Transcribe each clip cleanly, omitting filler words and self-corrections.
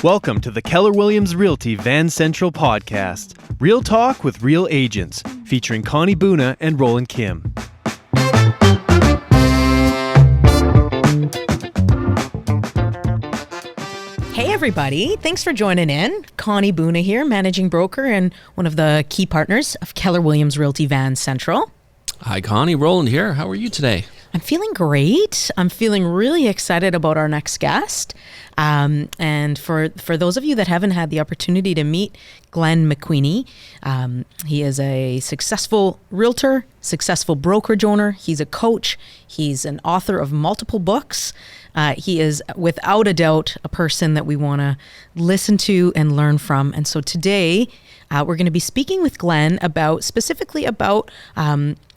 Welcome to the Keller Williams Realty Van Central podcast. Real talk with real agents, featuring Connie Boona and Roland Kim. Hey everybody, thanks for joining in. Connie Boona here, managing broker and one of the key partners of Keller Williams Realty Van Central. Hi Connie, Roland here. How are you today? I'm feeling great. I'm feeling really excited about our next guest. And for those of you that haven't had the opportunity to meet Glenn McQueenie, he is a successful realtor, successful brokerage owner. He's a coach. He's an author of multiple books. He is without a doubt a person that we want to listen to and learn from. And so today we're going to be speaking with Glenn specifically about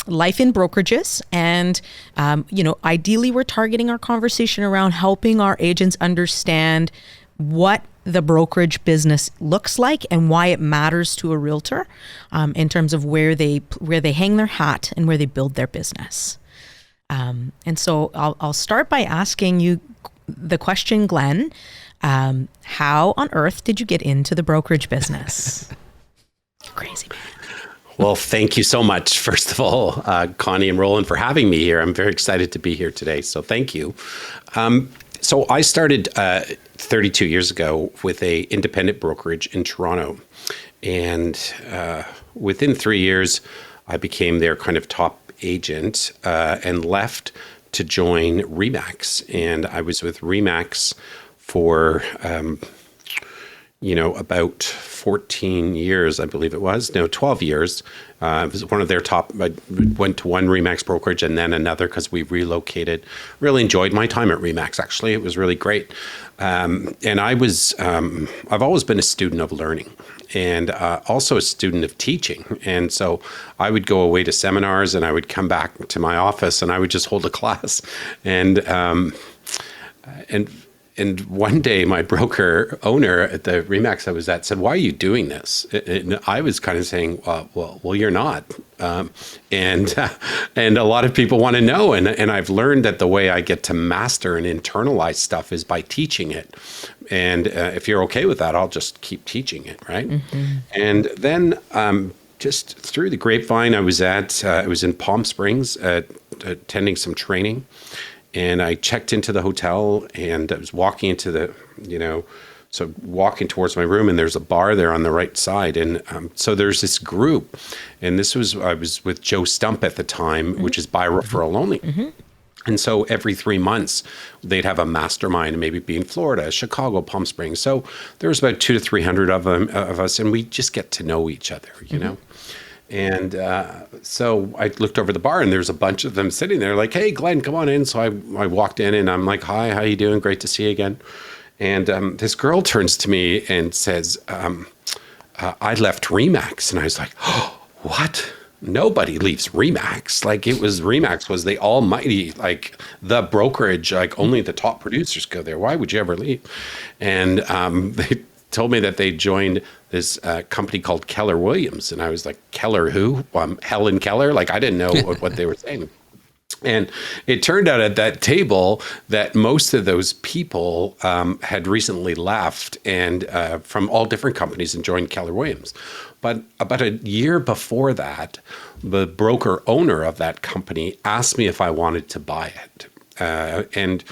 life in brokerages. And, ideally we're targeting our conversation around helping our agents understand what the brokerage business looks like and why it matters to a realtor in terms of where they hang their hat and where they build their business. And so I'll start by asking you the question, Glenn, how on earth did you get into the brokerage business? Crazy man. Well, thank you so much, first of all, Connie and Roland, for having me here. I'm very excited to be here today, so thank you. So I started 32 years ago with a independent brokerage in Toronto, and within 3 years, I became their kind of top agent and left to join RE/MAX. And I was with RE/MAX for about 14 years, I believe it was. No, 12 years. It was one of their top. I went to one RE/MAX brokerage and then another because we relocated. Really enjoyed my time at RE/MAX, actually. It was really great. And I've always been a student of learning and also a student of teaching. And so I would go away to seminars and I would come back to my office and I would just hold a class. And one day, my broker owner at the RE/MAX I was at said, "Why are you doing this?" And I was kind of saying, "Well, you're not." And a lot of people want to know. And I've learned that the way I get to master and internalize stuff is by teaching it. And if you're okay with that, I'll just keep teaching it, right? Mm-hmm. And then just through the grapevine, I was in Palm Springs attending some training. And I checked into the hotel and I was walking into walking towards my room and there's a bar there on the right side. And so there's this group and I was with Joe Stump at the time, mm-hmm. which is by referral only. Mm-hmm. And so every 3 months they'd have a mastermind, maybe be in Florida, Chicago, Palm Springs. So there was about 200 to 300 of us and we just get to know each other, you know? And so I looked over the bar and there's a bunch of them sitting there like, "Hey, Glenn, come on in." So I walked in and I'm like, "Hi, how you doing? Great to see you again." And this girl turns to me and says, "I left RE/MAX." And I was like, "Oh, what? Nobody leaves RE/MAX." Like RE/MAX was the almighty, like the brokerage, like only the top producers go there. Why would you ever leave? And they told me that they joined this company called Keller Williams. And I was like, "Keller who?" Helen Keller? Like I didn't know what they were saying. And it turned out at that table that most of those people had recently left and from all different companies and joined Keller Williams. But about a year before that, the broker owner of that company asked me if I wanted to buy it. And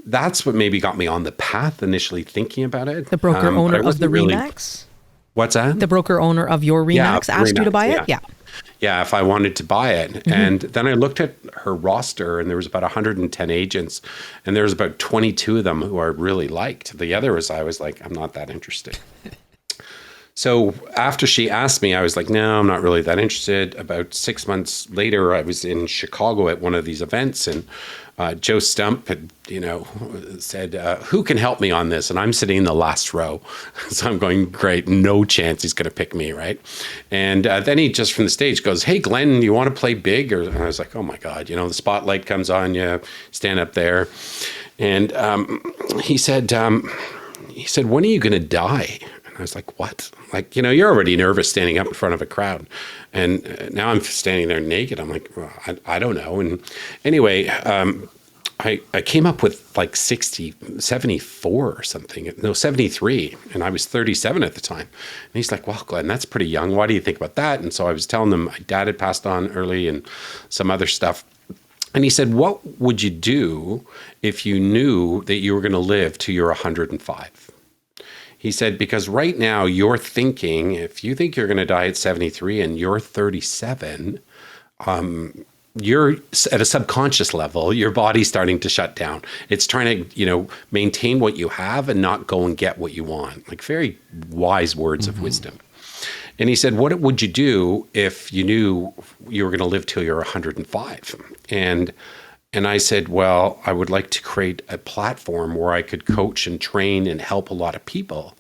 that's what maybe got me on the path initially thinking about it. The broker owner of the RE/MAX? What's that? The broker owner of your RE/MAX asked you to buy it? Yeah, if I wanted to buy it. Mm-hmm. And then I looked at her roster and there was about 110 agents and there was about 22 of them who I really liked. The others, I was like, I'm not that interested. So after she asked me, I was like, no, I'm not really that interested. About 6 months later, I was in Chicago at one of these events and Joe Stump had, said, "Who can help me on this?" And I'm sitting in the last row. So I'm going, great, no chance he's going to pick me, right? And then he just from the stage goes, "Hey, Glenn, you want to play big?" And I was like, oh my God, the spotlight comes on you, stand up there. And he said, "When are you going to die?" And I was like, what? Like, you're already nervous standing up in front of a crowd. And now I'm standing there naked. I'm like, well, I don't know. And anyway, I came up with like 74 or something. No, 73. And I was 37 at the time. And he's like, well, Glenn, that's pretty young. Why do you think about that? And so I was telling him my dad had passed on early and some other stuff. And he said, what would you do if you knew that you were going to live till you're 105? He said, because right now you're thinking, if you think you're going to die at 73 and you're 37, you're at a subconscious level, your body's starting to shut down. It's trying to, maintain what you have and not go and get what you want. Like very wise words of wisdom. And he said, what would you do if you knew you were going to live till you're 105? And I said, well, I would like to create a platform where I could coach and train and help a lot of people.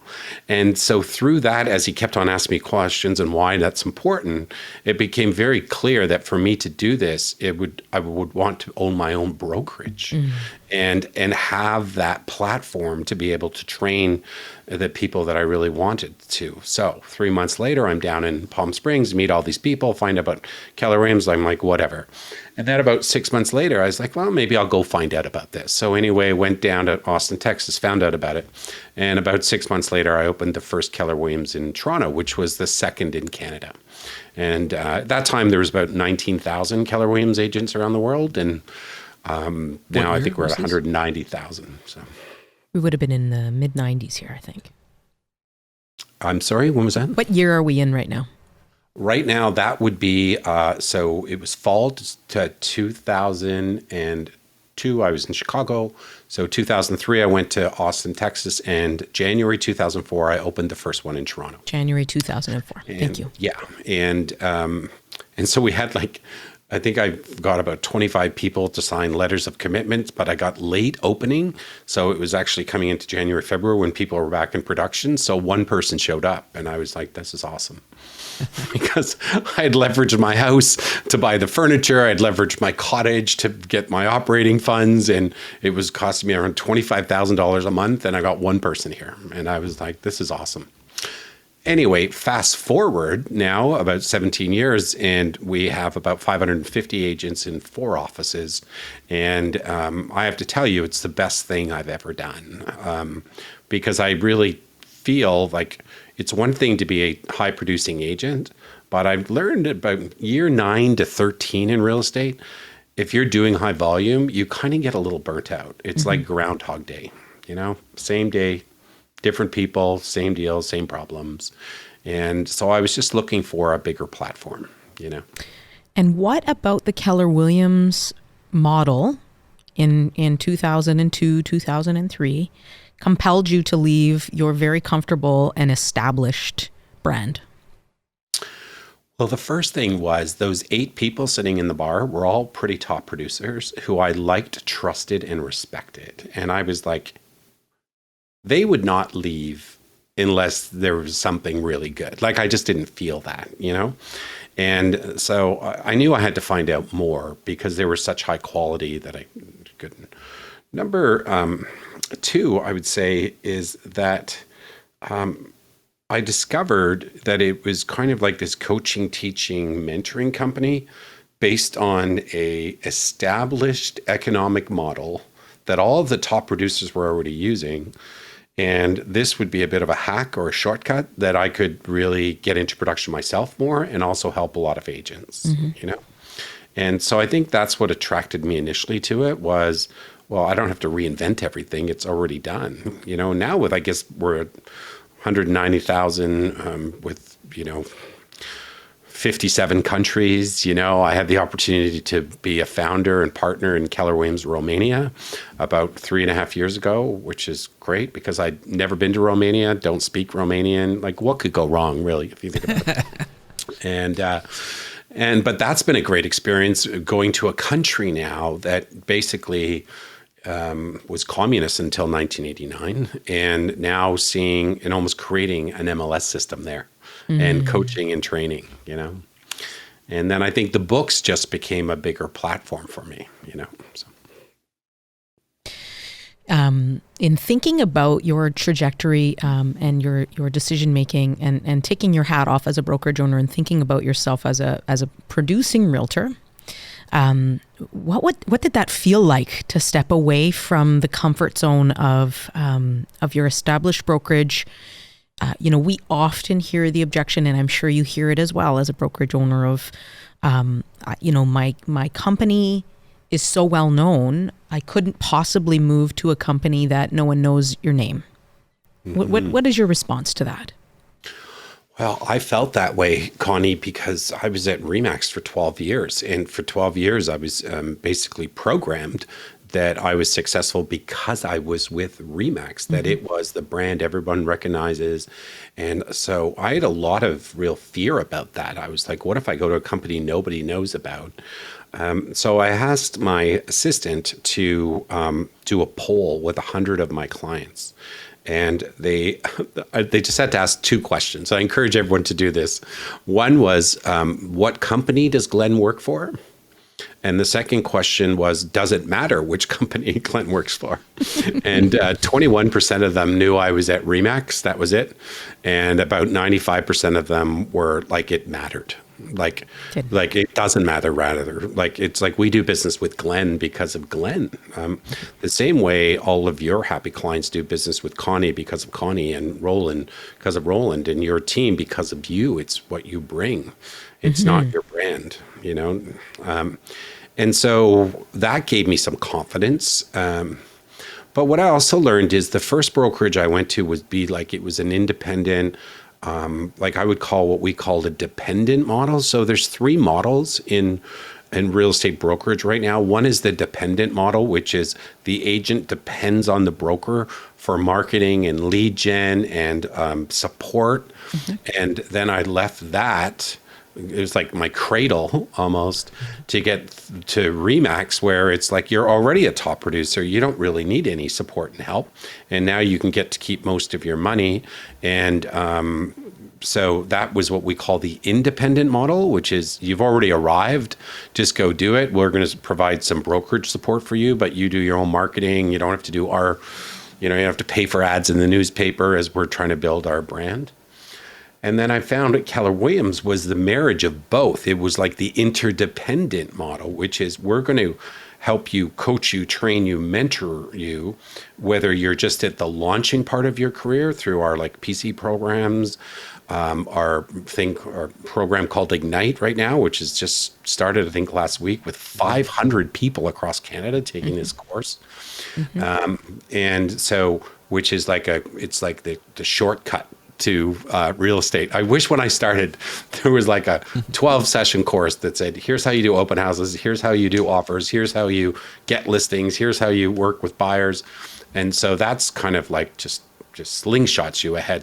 And so through that, as he kept on asking me questions and why that's important, it became very clear that for me to do this, I would want to own my own brokerage and have that platform to be able to train the people that I really wanted to. So 3 months later, I'm down in Palm Springs, meet all these people, find out about Keller Williams. I'm like, whatever. And then about 6 months later, I was like, well, maybe I'll go find out about this. So anyway, went down to Austin, Texas, found out about it. And about 6 months later, I opened the first Keller Williams in Toronto, which was the second in Canada. And at that time, there was about 19,000 Keller Williams agents around the world. And now I think we're at 190,000. So We would have been in the mid-90s here, I think. I'm sorry, when was that? What year are we in right now? Right now, that would be, so it was fall to 2002. I was in Chicago. So 2003, I went to Austin, Texas. And January 2004, I opened the first one in Toronto. January 2004. Thank you. Yeah. And so we had I think I got about 25 people to sign letters of commitment, but I got late opening. So it was actually coming into January, February when people were back in production. So one person showed up and I was like, this is awesome. Because I had leveraged my house to buy the furniture. I'd leveraged my cottage to get my operating funds. And it was costing me around $25,000 a month. And I got one person here. And I was like, this is awesome. Anyway, fast forward now about 17 years, and we have about 550 agents in 4 offices. And I have to tell you, it's the best thing I've ever done because I really feel like it's one thing to be a high producing agent, but I've learned about year 9 to 13 in real estate, if you're doing high volume, you kind of get a little burnt out. It's like Groundhog Day, same day, different people, same deals, same problems. And so I was just looking for a bigger platform, And what about the Keller Williams model in 2002, 2003 compelled you to leave your very comfortable and established brand? Well, the first thing was those 8 people sitting in the bar were all pretty top producers who I liked, trusted, and respected. And I was like, they would not leave unless there was something really good. I just didn't feel that, And so I knew I had to find out more because they were such high quality that I couldn't. Number 2, I would say, is that I discovered that it was kind of like this coaching, teaching, mentoring company based on a established economic model that all of the top producers were already using. And this would be a bit of a hack or a shortcut that I could really get into production myself more and also help a lot of agents, And so I think that's what attracted me initially to it was, well, I don't have to reinvent everything. It's already done. Now with, I guess we're at 190,000 with, 57 countries. I had the opportunity to be a founder and partner in Keller Williams Romania about 3.5 years ago, which is great because I'd never been to Romania, don't speak Romanian. What could go wrong, really, if you think about it? But that's been a great experience going to a country now that basically was communist until 1989, and now seeing and almost creating an MLS system there. And coaching and training, And then I think the books just became a bigger platform for me, So. In thinking about your trajectory and your decision making and taking your hat off as a brokerage owner and thinking about yourself as a producing realtor, What did that feel like to step away from the comfort zone of your established brokerage? We often hear the objection, and I'm sure you hear it as well as a brokerage owner of, my company is so well known, I couldn't possibly move to a company that no one knows your name. Mm-hmm. What is your response to that? Well, I felt that way, Connie, because I was at RE/MAX for 12 years. And for 12 years, I was basically programmed that I was successful because I was with RE/MAX, that it was the brand everyone recognizes. And so I had a lot of real fear about that. I was like, what if I go to a company nobody knows about? So I asked my assistant to do a poll with 100 of my clients. And they just had to ask two questions. I encourage everyone to do this. One was, what company does Glenn work for? And the second question was, does it matter which company Glenn works for? And 21% of them knew I was at RE/MAX. That was it. And about 95% of them were like, it mattered. Like it doesn't matter, rather. Like, it's like we do business with Glenn because of Glenn. The same way all of your happy clients do business with Connie because of Connie, and Roland because of Roland, and your team because of you. It's what you bring. It's not your brand, and so that gave me some confidence. But what I also learned is the first brokerage I went to it was an independent, like I would call what we called a dependent model. So there's three models in real estate brokerage right now. One is the dependent model, which is the agent depends on the broker for marketing and lead gen and support. And then I left that. It was like my cradle almost to get to RE/MAX, where it's like you're already a top producer. You don't really need any support and help. And now you can get to keep most of your money. And so that was what we call the independent model, which is you've already arrived. Just go do it. We're going to provide some brokerage support for you, but you do your own marketing. You don't have to do you don't have to pay for ads in the newspaper as we're trying to build our brand. And then I found that Keller Williams was the marriage of both. It was like the interdependent model, which is we're going to help you, coach you, train you, mentor you, whether you're just at the launching part of your career through our PC programs, our program called Ignite right now, which has just started, I think, last week with 500 people across Canada taking this course. And so, which is it's like the shortcut to real estate. I wish when I started, there was like a 12-session course that said, here's how you do open houses, here's how you do offers, here's how you get listings, here's how you work with buyers. And so that's kind of like just slingshots you ahead.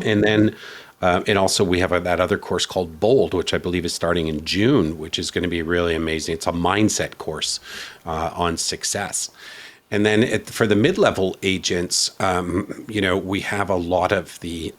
And then, and also we have that other course called Bold, which I believe is starting in June, which is going to be really amazing. It's a mindset course on success. And then for the mid-level agents, we have a lot of the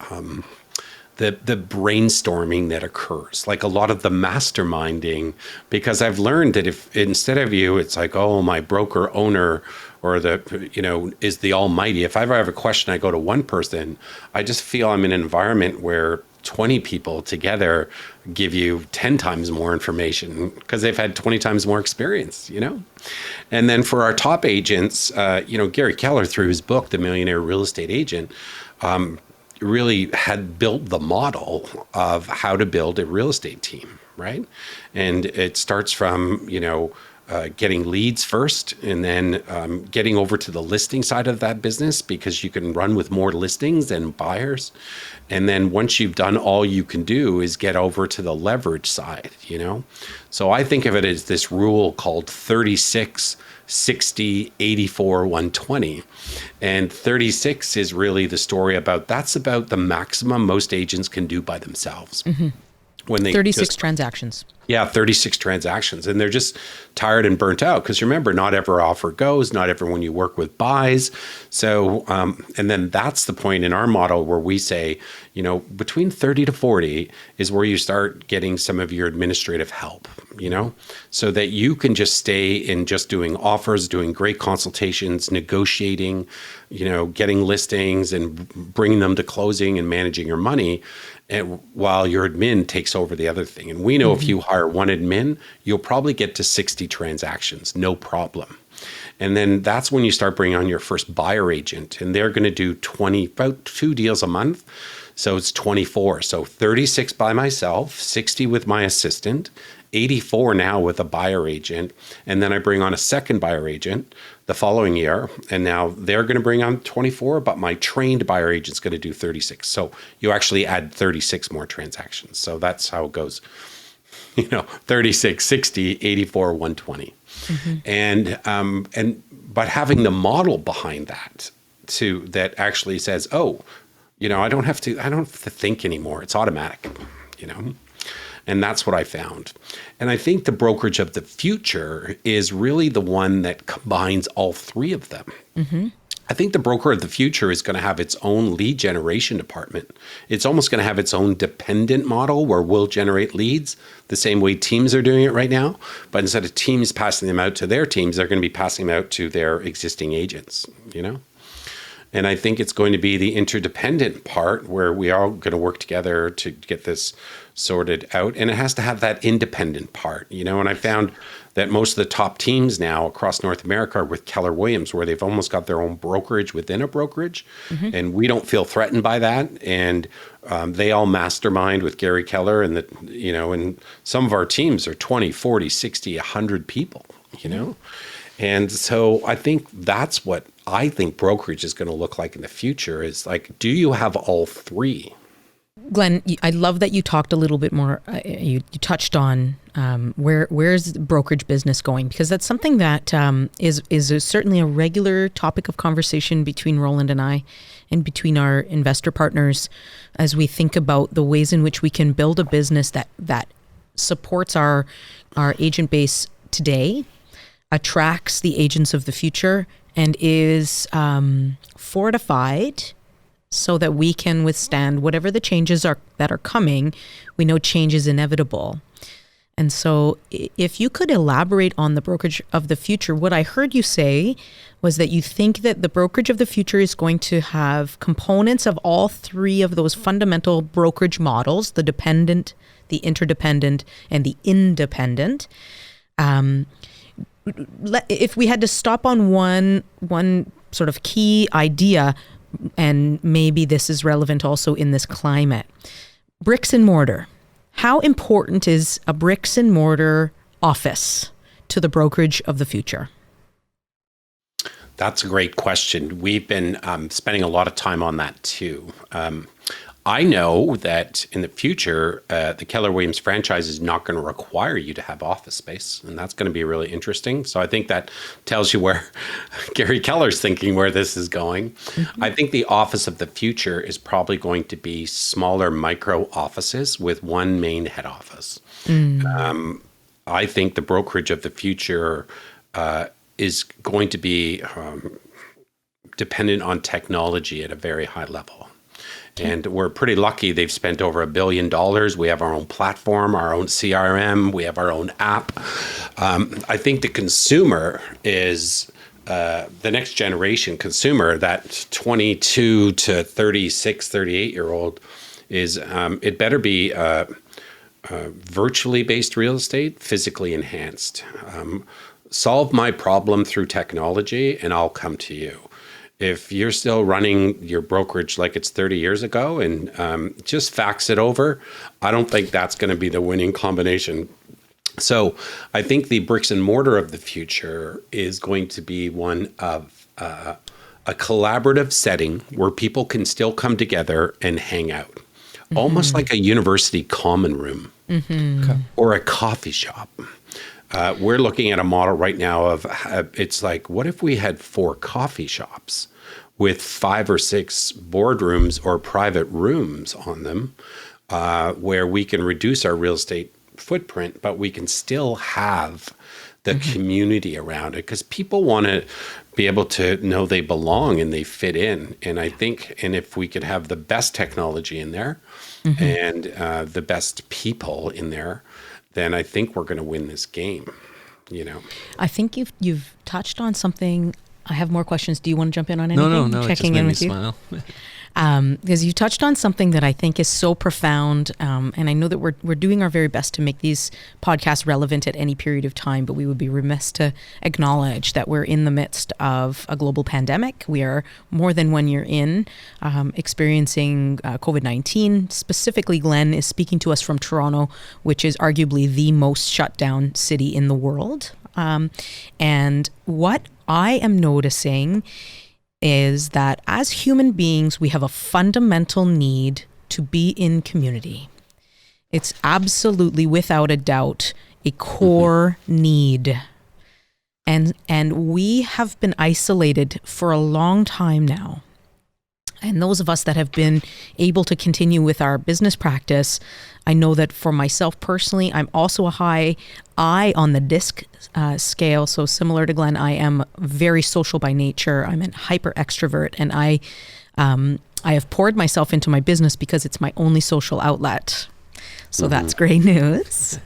brainstorming that occurs, like a lot of the masterminding, because I've learned that if instead of you, it's like, oh, my broker owner or is the almighty. If I ever have a question, I go to one person. I just feel I'm in an environment where 20 people together give you 10 times more information because they've had 20 times more experience, And then for our top agents, Gary Keller, through his book, The Millionaire Real Estate Agent, really had built the model of how to build a real estate team, right? And it starts from, getting leads first, and then getting over to the listing side of that business, because you can run with more listings than buyers. And then once you've done all you can do is get over to the leverage side, So I think of it as this rule called 36, 60, 84, 120. And 36 is really the story that's about the maximum most agents can do by themselves. When they 36 transactions. Yeah, 36 transactions. And they're just tired and burnt out because remember, not every offer goes, not everyone you work with buys. So, and then that's the point in our model where we say, between 30 to 40 is where you start getting some of your administrative help, so that you can just stay in just doing offers, doing great consultations, negotiating, getting listings and bringing them to closing and managing your money. and while your admin takes over the other thing. And we know if you hire one admin, you'll probably get to 60 transactions, no problem. And then that's when you start bringing on your first buyer agent, and they're going to do about 2 deals a month. So it's 24. So 36 by myself, 60 with my assistant, 84 now with a buyer agent. And then I bring on a second buyer agent the following year. And now they're going to bring on 24, but my trained buyer agent's going to do 36. So you actually add 36 more transactions. So that's how it goes. 36, 60, 84, 120. But having the model behind that too, that actually says, I don't have to think anymore. It's automatic, and that's what I found. And I think the brokerage of the future is really the one that combines all three of them. I think the broker of the future is going to have its own lead generation department. It's almost going to have its own dependent model where we'll generate leads the same way teams are doing it right now. But instead of teams passing them out to their teams, they're going to be passing them out to their existing agents, And I think it's going to be the interdependent part where we are going to work together to get this sorted out. And it has to have that independent part, And I found that most of the top teams now across North America are with Keller Williams, where they've almost got their own brokerage within a brokerage. And we don't feel threatened by that. And they all mastermind with Gary Keller. And, and some of our teams are 20, 40, 60, 100 people, And so I think that's what I think brokerage is going to look like in the future is like, do you have all three? Glenn, I love that you talked a little bit more. You touched on where's the brokerage business going, because that's something that is certainly a regular topic of conversation between Roland and I, and between our investor partners, as we think about the ways in which we can build a business that supports our agent base today, attracts the agents of the future, and is fortified so that we can withstand whatever the changes are that are coming. We know change is inevitable. And so if you could elaborate on the brokerage of the future, what I heard you say was that you think that the brokerage of the future is going to have components of all three of those fundamental brokerage models, the dependent, the interdependent, and the independent. If we had to stop on one sort of key idea, and maybe this is relevant also in this climate, bricks and mortar. How important is a bricks and mortar office to the brokerage of the future? That's a great question. We've been spending a lot of time on that too. I know that in the future, the Keller Williams franchise is not going to require you to have office space, and that's going to be really interesting. So I think that tells you where Gary Keller's thinking where this is going. I think the office of the future is probably going to be smaller micro offices with one main head office. I think the brokerage of the future is going to be dependent on technology at a very high level. And we're pretty lucky. They've spent over $1 billion. We have our own platform, our own CRM. We have our own app. I think the consumer is the next generation consumer, that 22 to 36, 38-year-old, is it better be virtually based real estate, physically enhanced. Solve my problem through technology, and I'll come to you. If you're still running your brokerage like it's 30 years ago and just fax it over, I don't think that's going to be the winning combination. So I think the bricks and mortar of the future is going to be one of a collaborative setting where people can still come together and hang out, almost like a university common room or a coffee shop. We're looking at a model right now of it's like, what if we had 4 coffee shops with 5 or 6 boardrooms or private rooms on them, where we can reduce our real estate footprint, but we can still have the community around it, because people want to be able to know they belong and they fit in. And I think, and if we could have the best technology in there and the best people in there, then I think we're going to win this game, I think you've touched on something. I have more questions. Do you want to jump in on anything? No. Checking it in just with made me you. because you touched on something that I think is so profound. And I know that we're doing our very best to make these podcasts relevant at any period of time, but we would be remiss to acknowledge that we're in the midst of a global pandemic. We are more than 1 year in, experiencing COVID-19. Specifically, Glenn is speaking to us from Toronto, which is arguably the most shut down city in the world. And what I am noticing is that as human beings, we have a fundamental need to be in community. It's absolutely, without a doubt, a core need. And we have been isolated for a long time now. And those of us that have been able to continue with our business practice, I know that for myself personally, I'm also a high I on the DISC scale. So similar to Glenn, I am very social by nature. I'm a hyper extrovert, and I have poured myself into my business because it's my only social outlet. So that's great news.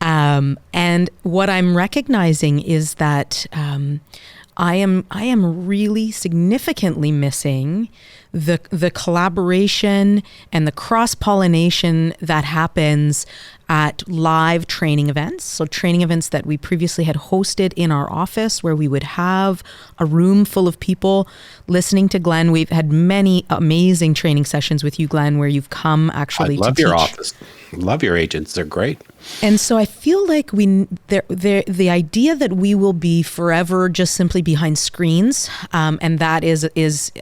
And what I'm recognizing is that I am really significantly missing the collaboration and the cross-pollination that happens at live training events. So training events that we previously had hosted in our office, where we would have a room full of people listening to Glenn. We've had many amazing training sessions with you, Glenn, where you've come actually to teach. I love your office. Love your agents. They're great. And so I feel like the idea that we will be forever just simply behind screens, and that is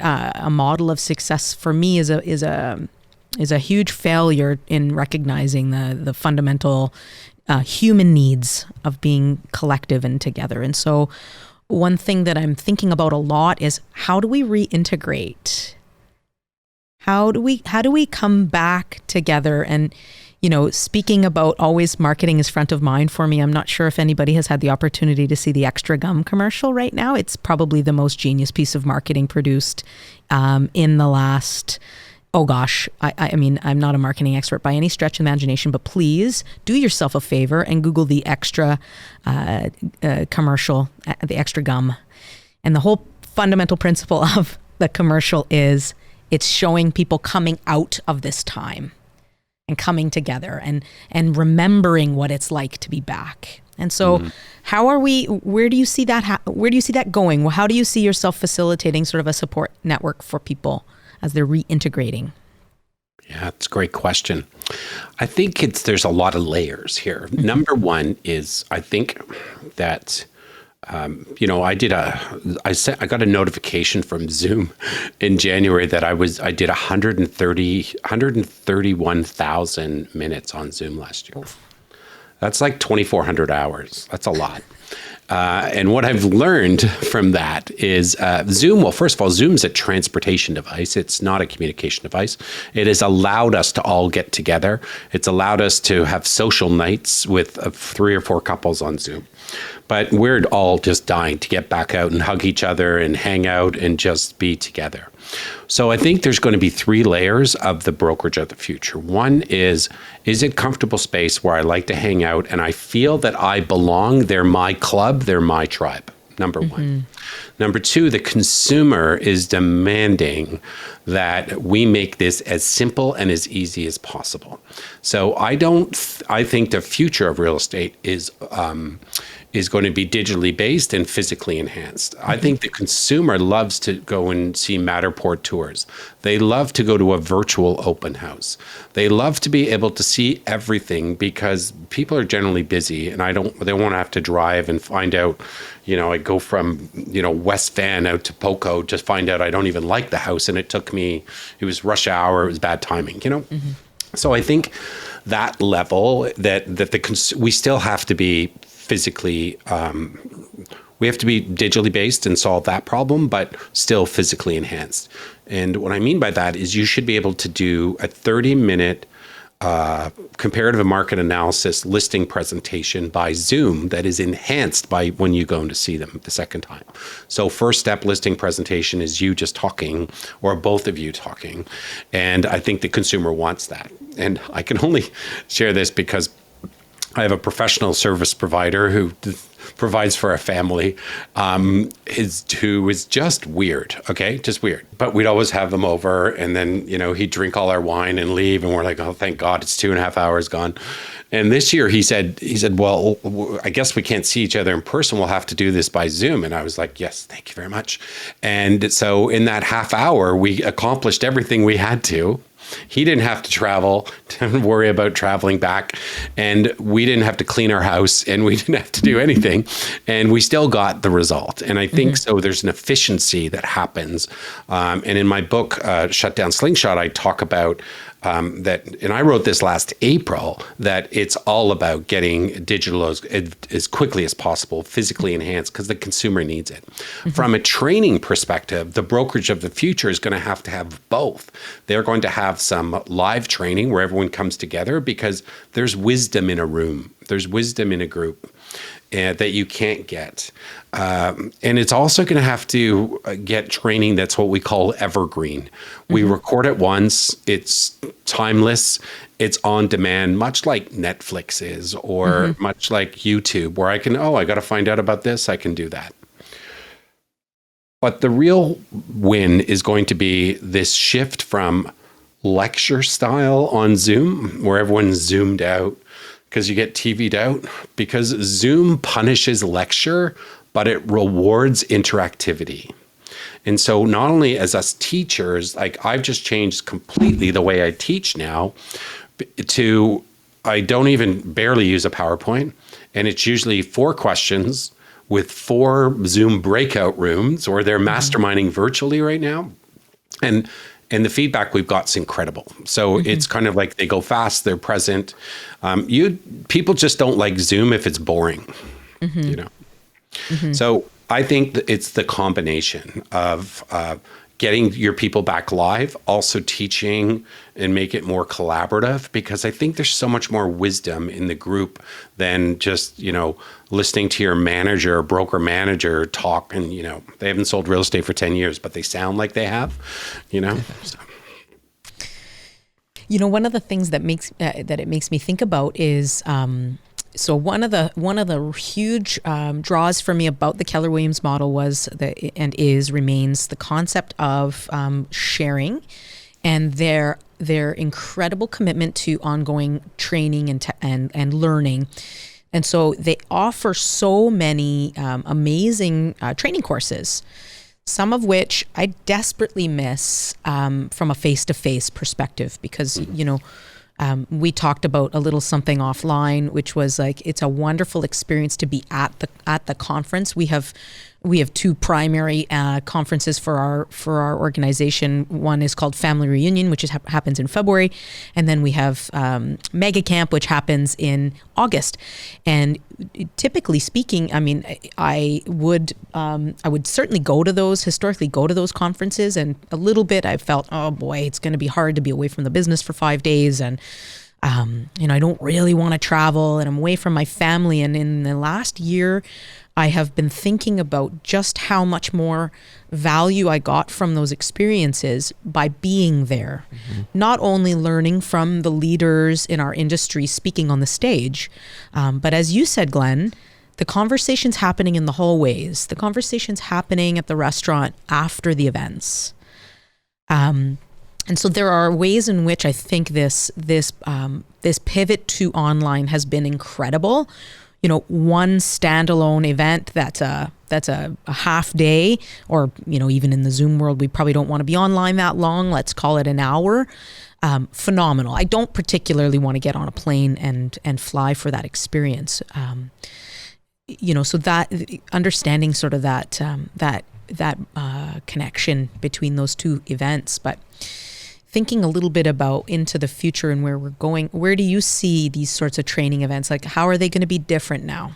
a model of success for me is a huge failure in recognizing the fundamental human needs of being collective and together. And so one thing that I'm thinking about a lot is, how do we reintegrate? How do we come back together? And speaking about always marketing is front of mind for me. I'm not sure if anybody has had the opportunity to see the Extra Gum commercial right now. It's probably the most genius piece of marketing produced in the last, oh gosh, I mean, I'm not a marketing expert by any stretch of the imagination, but please do yourself a favor and Google the Extra commercial, the Extra Gum. And the whole fundamental principle of the commercial is it's showing people coming out of this time and coming together and remembering what it's like to be back. And so where do you see that going? Well, how do you see yourself facilitating sort of a support network for people as they're reintegrating? Yeah, it's a great question. I think there's a lot of layers here. Number one is, I think that I got a notification from Zoom in January that I did 131,000 minutes on Zoom last year. That's like 2,400 hours. That's a lot. And what I've learned from that is Zoom, well, first of all, Zoom's a transportation device. It's not a communication device. It has allowed us to all get together. It's allowed us to have social nights with 3 or 4 couples on Zoom. But we're all just dying to get back out and hug each other and hang out and just be together. So I think there's going to be 3 layers of the brokerage of the future. One is it comfortable space where I like to hang out and I feel that I belong? They're my club, they're my tribe. Number one. Number 2, the consumer is demanding that we make this as simple and as easy as possible. So I think the future of real estate is going to be digitally based and physically enhanced. I think the consumer loves to go and see Matterport tours. They love to go to a virtual open house. They love to be able to see everything because people are generally busy and they won't have to drive and find out, I go from, West Van out to Poco, just find out I don't even like the house. And it was rush hour, it was bad timing, So I think that level we still have to be physically, we have to be digitally based and solve that problem, but still physically enhanced. And what I mean by that is you should be able to do a 30-minute comparative market analysis listing presentation by Zoom that is enhanced by when you go in to see them the second time. So first step listing presentation is you just talking or both of you talking. And I think the consumer wants that. And I can only share this because I have a professional service provider who provides for a family, who is just weird. Okay, just weird. But we'd always have them over, and then he'd drink all our wine and leave, and we're like, oh, thank God, it's 2.5 hours gone. And this year he said, well, I guess we can't see each other in person. We'll have to do this by Zoom. And I was like, yes, thank you very much. And so in that half hour, we accomplished everything we had to. He didn't have to travel, to worry about traveling back, and we didn't have to clean our house, and we didn't have to do anything, and we still got the result. And I think so there's an efficiency that happens. And in my book, Shut Down Slingshot, I talk about that, and I wrote this last April, that it's all about getting digital as quickly as possible, physically enhanced, because the consumer needs it. From a training perspective, the brokerage of the future is going to have both. They're going to have some live training where everyone comes together, because there's wisdom in a room. There's wisdom in a group that you can't get. And it's also going to have to get training that's what we call evergreen. We record it once, it's timeless, it's on demand, much like Netflix is, or much like YouTube, where I got to find out about this, I can do that. But the real win is going to be this shift from lecture style on Zoom, where everyone's zoomed out, because you get TV'd out, because Zoom punishes lecture, but it rewards interactivity. And so not only as us teachers, like I've just changed completely the way I teach now to, I don't even barely use a PowerPoint, and it's usually 4 questions with 4 Zoom breakout rooms, or they're masterminding virtually right now. And the feedback we've got is incredible. So it's kind of like they go fast, they're present. People just don't like Zoom if it's boring, So I think that it's the combination of getting your people back live, also teaching and make it more collaborative, because I think there's so much more wisdom in the group than just, listening to your manager, broker manager talk, and, they haven't sold real estate for 10 years, but they sound like they have, So. One of the things that it makes me think about is, so one of the huge draws for me about the Keller Williams model remains the concept of sharing, and their incredible commitment to ongoing training and learning. And so they offer so many amazing training courses, some of which I desperately miss from a face-to-face perspective, because we talked about a little something offline, which was like, it's a wonderful experience to be at the conference. We have 2 primary conferences for our organization. One is called Family Reunion, which happens in February, and then we have Mega Camp, which happens in August. And typically speaking, I mean, I would certainly historically go to those conferences, and a little bit I felt, oh boy, it's going to be hard to be away from the business for 5 days, and I don't really want to travel, and I'm away from my family. And in the last year, I have been thinking about just how much more value I got from those experiences by being there. Not only learning from the leaders in our industry speaking on the stage, but as you said, Glenn, the conversations happening in the hallways, the conversations happening at the restaurant after the events. And so there are ways in which I think this pivot to online has been incredible. One standalone event that's a half day, or even in the Zoom world, we probably don't want to be online that long. Let's call it an hour. Phenomenal. I don't particularly want to get on a plane and fly for that experience. So that understanding sort of that connection between those 2 events, but thinking a little bit about into the future and where we're going, where do you see these sorts of training events? Like, how are they going to be different now?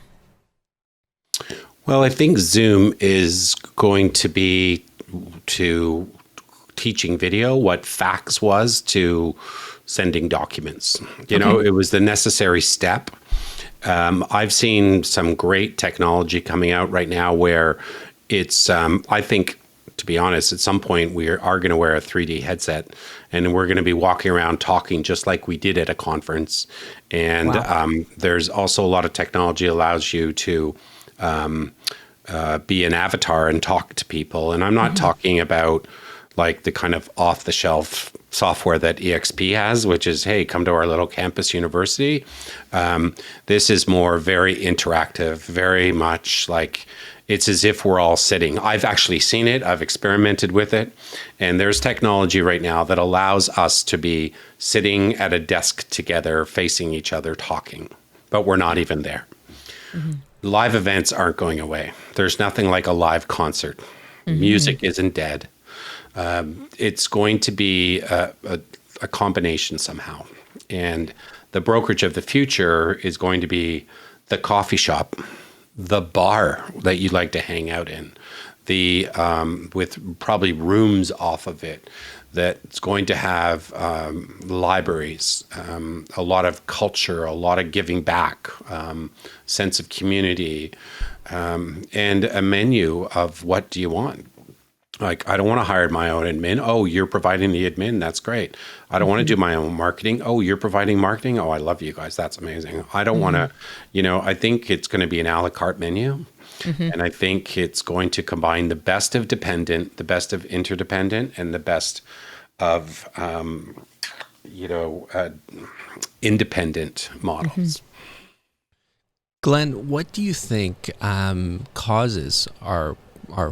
Well, I think Zoom is going to be to teaching video what fax was to sending documents. It was the necessary step. I've seen some great technology coming out right now where it's, I think, to be honest, at some point we are going to wear a 3D headset, and we're going to be walking around talking just like we did at a conference. And there's also a lot of technology allows you to be an avatar and talk to people. And I'm not talking about like the kind of off-the-shelf software that EXP has, which is, hey, come to our little campus university. This is more very interactive, very much like it's as if we're all sitting. I've actually seen it. I've experimented with it. And there's technology right now that allows us to be sitting at a desk together, facing each other, talking, but we're not even there. Live events aren't going away. There's nothing like a live concert. Music isn't dead. It's going to be a combination somehow. And the brokerage of the future is going to be the coffee shop, the bar that you'd like to hang out in, the with probably rooms off of it that's going to have libraries, a lot of culture, a lot of giving back, sense of community, and a menu of what do you want. Like, I don't want to hire my own admin. Oh, you're providing the admin. That's great. I don't want to do my own marketing. Oh, you're providing marketing. Oh, I love you guys. That's amazing. I don't want to, I think it's going to be an a la carte menu. And I think it's going to combine the best of dependent, the best of interdependent, and the best of, independent models. Glenn, what do you think causes our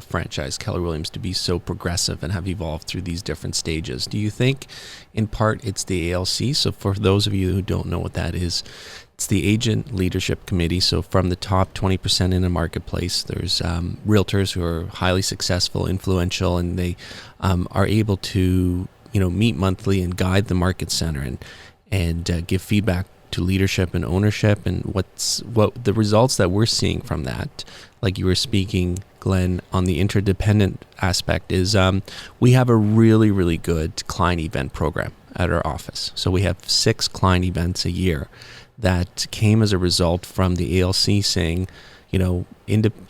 franchise, Keller Williams, to be so progressive and have evolved through these different stages? Do you think in part it's the ALC? So for those of you who don't know what that is, it's the Agent Leadership Committee. So from the top 20% in a marketplace, there's realtors who are highly successful, influential, and they are able to meet monthly and guide the market center and give feedback to leadership and ownership. And what the results that we're seeing from that, like you were speaking, Glenn, on the interdependent aspect, is we have a really, really good client event program at our office. So we have 6 client events a year that came as a result from the ALC saying,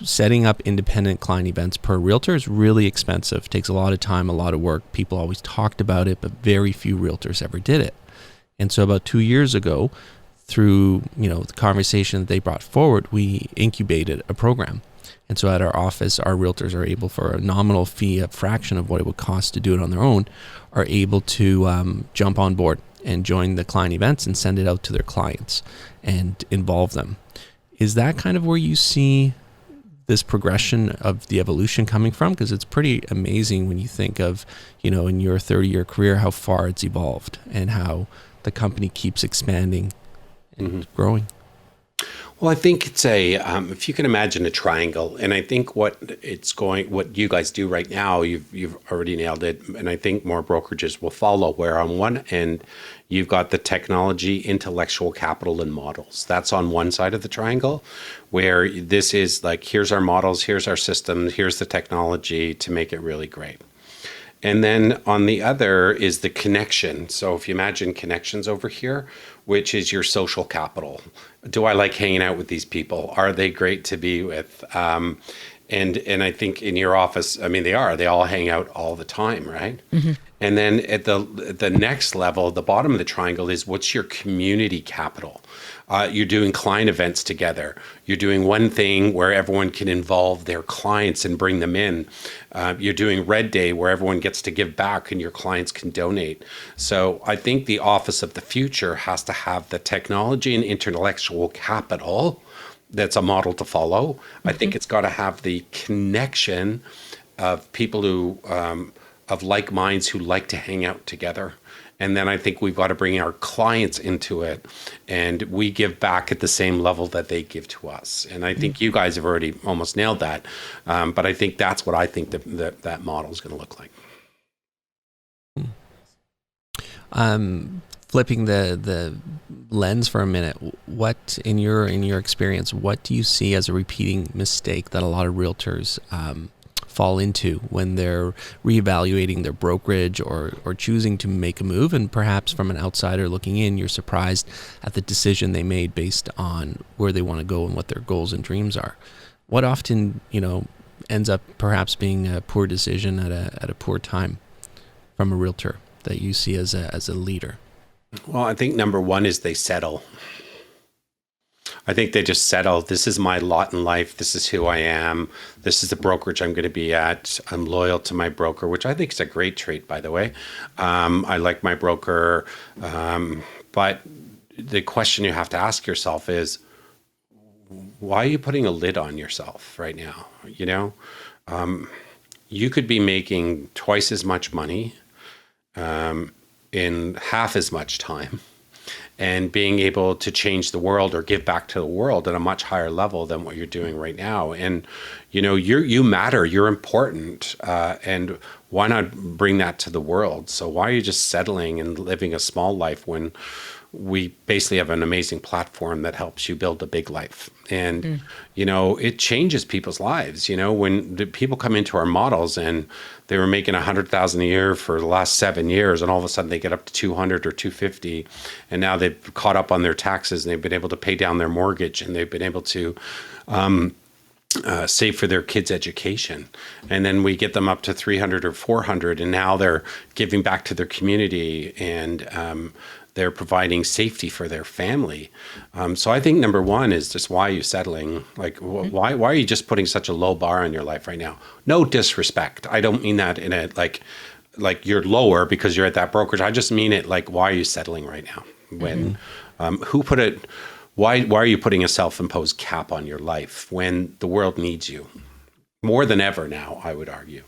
setting up independent client events per realtor is really expensive. Takes a lot of time, a lot of work. People always talked about it, but very few realtors ever did it. And so about 2 years ago, through the conversation that they brought forward, we incubated a program. And so at our office, our realtors are able, for a nominal fee, a fraction of what it would cost to do it on their own, are able to jump on board and join the client events and send it out to their clients and involve them. Is that kind of where you see this progression of the evolution coming from? Because it's pretty amazing when you think of, in your 30-year career, how far it's evolved and how the company keeps expanding and growing. Well, I think it's if you can imagine a triangle, and I think what you guys do right now, you've already nailed it, and I think more brokerages will follow, where on one end, you've got the technology, intellectual capital, and models. That's on one side of the triangle, where this is like, here's our models, here's our systems, here's the technology to make it really great. And then on the other is the connection. So if you imagine connections over here, which is your social capital. Do I like hanging out with these people? Are they great to be with? And I think in your office, they all hang out all the time, right? And then at the next level, the bottom of the triangle is, what's your community capital? You're doing client events together. You're doing one thing where everyone can involve their clients and bring them in. You're doing Red Day, where everyone gets to give back and your clients can donate. So I think the office of the future has to have the technology and intellectual capital that's a model to follow. I think it's got to have the connection of people who of like minds who like to hang out together. And then I think we've got to bring our clients into it, and we give back at the same level that they give to us. And I think you guys have already almost nailed that. But I think that's what I think that model is going to look like. Flipping the lens for a minute, what in your experience, what do you see as a repeating mistake that a lot of realtors fall into when they're reevaluating their brokerage or choosing to make a move? And perhaps from an outsider looking in, you're surprised at the decision they made based on where they want to go and what their goals and dreams are. What often, ends up perhaps being a poor decision at a poor time from a realtor that you see as a leader? Well, I think number one is they settle. I think they just settle. This is my lot in life. This is who I am. This is the brokerage I'm going to be at. I'm loyal to my broker, which I think is a great trait, by the way. I like my broker. But the question you have to ask yourself is, why are you putting a lid on yourself right now? You know, you could be making twice as much money in half as much time, and being able to change the world or give back to the world at a much higher level than what you're doing right now. And, you know, you matter, you're important. And why not bring that to the world? So why are you just settling and living a small life when we basically have an amazing platform that helps you build a big life? And, you know, it changes people's lives. You know, when the people come into our models and they were making $100,000 a year for the last 7 years, and all of a sudden they get up to 200 or 250, and now they've caught up on their taxes and they've been able to pay down their mortgage, and they've been able to save for their kids' education. And then we get them up to 300 or 400, and now they're giving back to their community, and they're providing safety for their family. So I think number one is just, why are you settling? Like, why are you just putting such a low bar on your life right now? No disrespect. I don't mean that in a like you're lower because you're at that brokerage. I just mean it like, why are you settling right now? When who put it? Why are you putting a self-imposed cap on your life when the world needs you more than ever now, I would argue.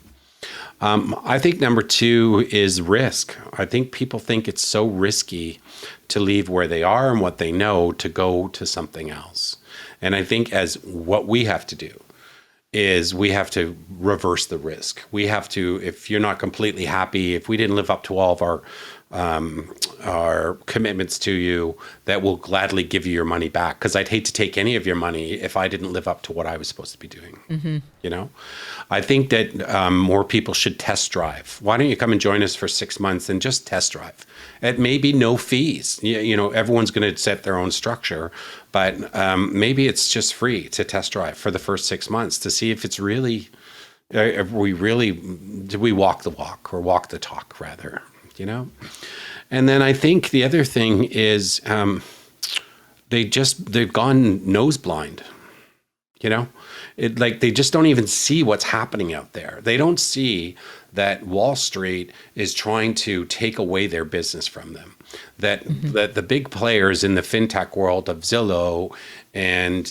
I think number two is risk. I think people think it's so risky to leave where they are and what they know to go to something else. And I think as what we have to do is we have to reverse the risk. We have to, if you're not completely happy, if we didn't live up to all of our commitments to you, that will gladly give you your money back. Because I'd hate to take any of your money if I didn't live up to what I was supposed to be doing. You know, I think that more people should test drive. Why don't you come and join us for 6 months and just test drive? At maybe no fees. You know, everyone's going to set their own structure, but maybe it's just free to test drive for the first 6 months to see if it's really, did we walk the walk or walk the talk rather? You know, and then I think the other thing is they've gone nose blind. You know, they just don't even see what's happening out there. They don't see that Wall Street is trying to take away their business from them. That the big players in the fintech world of Zillow and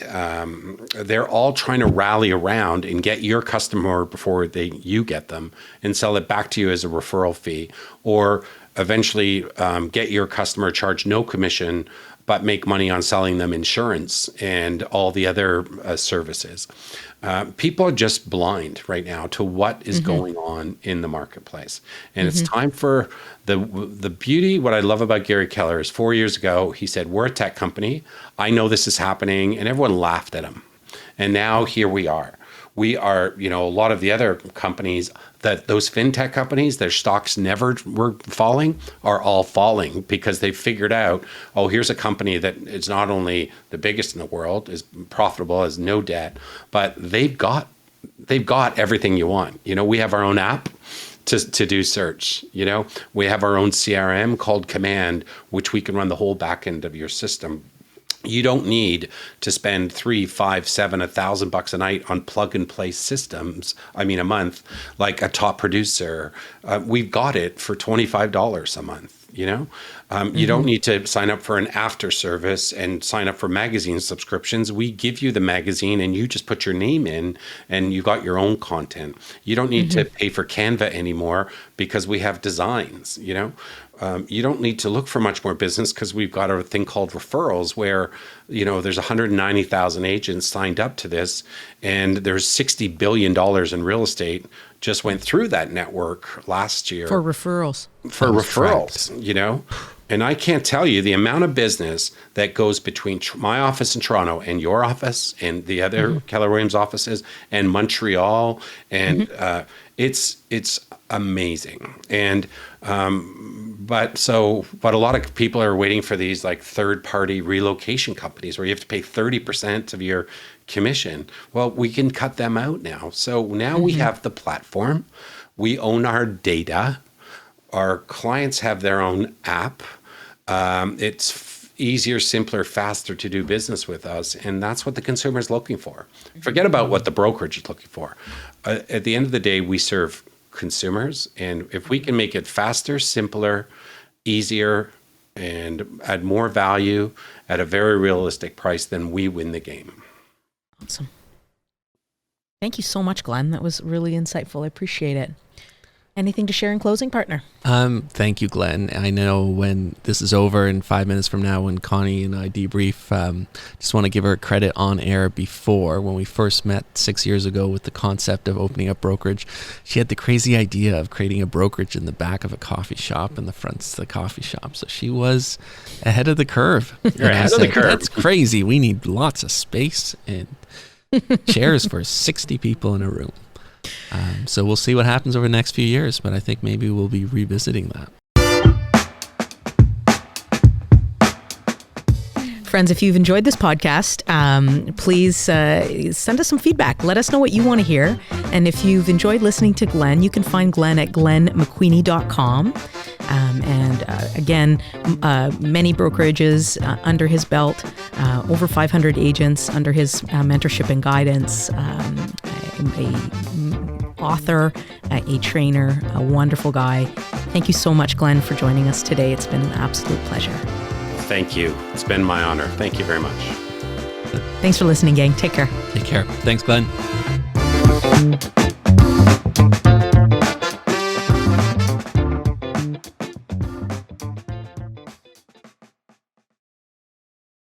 they're all trying to rally around and get your customer before you get them and sell it back to you as a referral fee, or eventually get your customer, charge no commission, but make money on selling them insurance and all the other services. People are just blind right now to what is going on in the marketplace. And it's time for the beauty. What I love about Gary Keller is 4 years ago, he said, we're a tech company. I know this is happening. And everyone laughed at him. And now here we are. We are, you know, a lot of the other companies, that those fintech companies, their stocks never were falling, are all falling because they figured out, oh, here's a company that is not only the biggest in the world, is profitable, has no debt, but they've got everything you want. You know, we have our own app to do search. You know, we have our own CRM called Command, which we can run the whole back end of your system. You don't need to spend $3, $5, $7, $1,000 a night on plug and play systems. I mean, a month, like a top producer. We've got it for $25 a month. You know, you don't need to sign up for an after service and sign up for magazine subscriptions. We give you the magazine and you just put your name in and you got your own content. You don't need to pay for Canva anymore because we have designs, you know. You don't need to look for much more business because we've got a thing called referrals where, you know, there's 190,000 agents signed up to this, and there's $60 billion in real estate just went through that network last year. For referrals. For referrals, you know. And I can't tell you the amount of business that goes between my office in Toronto and your office and the other Keller Williams offices and Montreal. And it's amazing. And but a lot of people are waiting for these like third party relocation companies where you have to pay 30% of your commission. Well, we can cut them out now. So now we have the platform. We own our data. Our clients have their own app. It's easier, simpler, faster to do business with us. And that's what the consumer is looking for. Forget about what the brokerage is looking for. At the end of the day, we serve consumers. And if we can make it faster, simpler, easier, and add more value at a very realistic price, then we win the game. Awesome. Thank you so much, Glenn. That was really insightful. I appreciate it. Anything to share in closing, partner? Thank you, Glenn. I know when this is over in 5 minutes from now, when Connie and I debrief, just want to give her credit on air before, when we first met 6 years ago with the concept of opening up brokerage. She had the crazy idea of creating a brokerage in the back of a coffee shop and the front's the coffee shop. So she was ahead of the curve. You're ahead of the curve. That's crazy. We need lots of space and chairs for 60 people in a room. So we'll see what happens over the next few years, but I think maybe we'll be revisiting that. Friends, if you've enjoyed this podcast, please send us some feedback. Let us know what you want to hear. And if you've enjoyed listening to Glenn, you can find Glenn at glennmcqueenie.com. Again, many brokerages under his belt, over 500 agents under his mentorship and guidance, a author, a trainer, a wonderful guy. Thank you so much, Glenn, for joining us today. It's been an absolute pleasure. Thank you. It's been my honor. Thank you very much. Thanks for listening, gang. Take care. Take care. Thanks, Glenn.